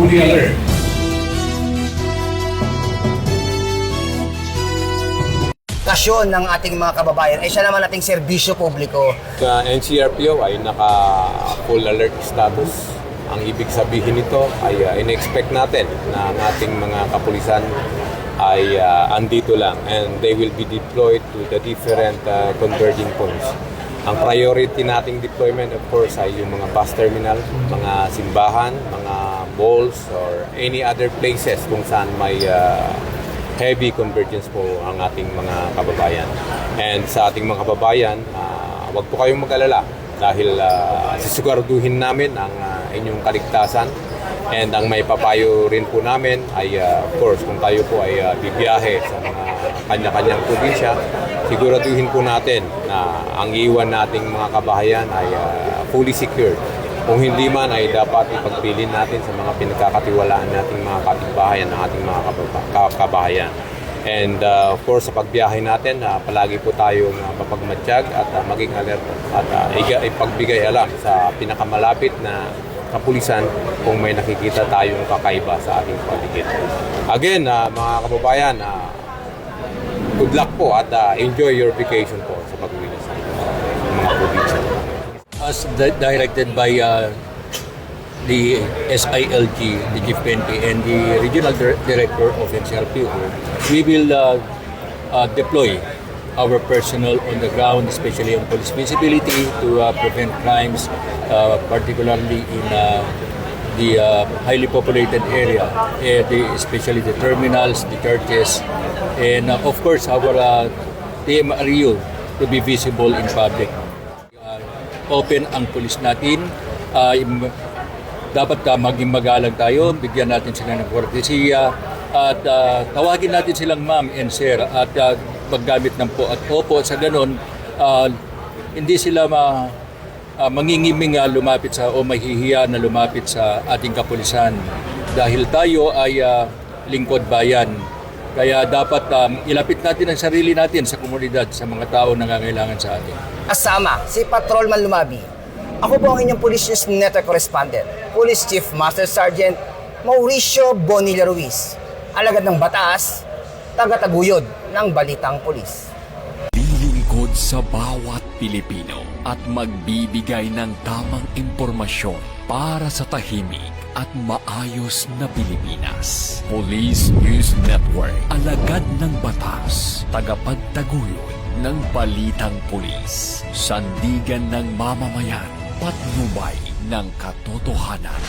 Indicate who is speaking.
Speaker 1: fully alert.
Speaker 2: Kasyon ng ating mga kababayan ay siya naman ating serbisyo publiko.
Speaker 3: Sa NCRPO ay naka-full alert status. Ang ibig sabihin nito ay in-expect natin na ang ating mga kapulisan ay andito lang and they will be deployed to the different converging points. Ang priority nating deployment of course ay yung mga bus terminal, mga simbahan, mga malls or any other places kung saan may heavy convergence po ang ating mga kababayan. And sa ating mga kababayan, wag po kayong mag-alala dahil sisiguraduhin namin ang inyong kaligtasan. And ang may papayo rin po namin ay of course kung tayo po ay bibiyahe sa mga kanya-kanyang probinsya, siguraduhin po natin na ang iwan nating mga kabahayan ay fully secured. Kung hindi man ay dapat ipagpilin natin sa mga pinagkakatiwalaan nating mga kapitbahayan ng ating mga kabahayan. And of course sa pagbiyahe natin, palagi po tayong mapagmatsyag at maging alert at ipagbigay alam sa pinakamalapit na kapulisan kung may nakikita tayong kakaiba sa ating paligid. Again, mga kababayan, good luck po at enjoy your vacation po sa pag-uwi sa mga probinsya.
Speaker 4: As directed by the SILG, the Chief PNP, and the Regional Director of NCRPO, we will deploy our personnel on the ground, especially on police visibility, to prevent crimes, particularly in the highly populated area, especially the terminals, the churches, and of course our TMRU to be visible in public. Open ang pulis natin. Dapat maging magalang tayo, bigyan natin sila ng kortesiya at tawagin natin silang ma'am and sir at maggamit ng po at opo sa ganun hindi sila mangingiming lumapit sa o mahihiya na lumapit sa ating kapulisan dahil tayo ay lingkod bayan. Kaya dapat ilapit natin ang sarili natin sa komunidad, sa mga tao na nangangailangan sa atin.
Speaker 2: Kasama si Patrolman Lumabi. Ako po ang inyong Police News Network Correspondent, Police Chief Master Sergeant Mauricio Bonilla Ruiz, alagad ng batas, taga-taguyod ng Balitang Pulis.
Speaker 5: Lilingkod sa bawat Pilipino at magbibigay ng tamang impormasyon para sa tahimik at maayos na Pilipinas. Police News Network, alagad ng batas, tagapagtaguyod ng Balitang Pulis, sandigan ng mamamayan, patnubay ng katotohanan.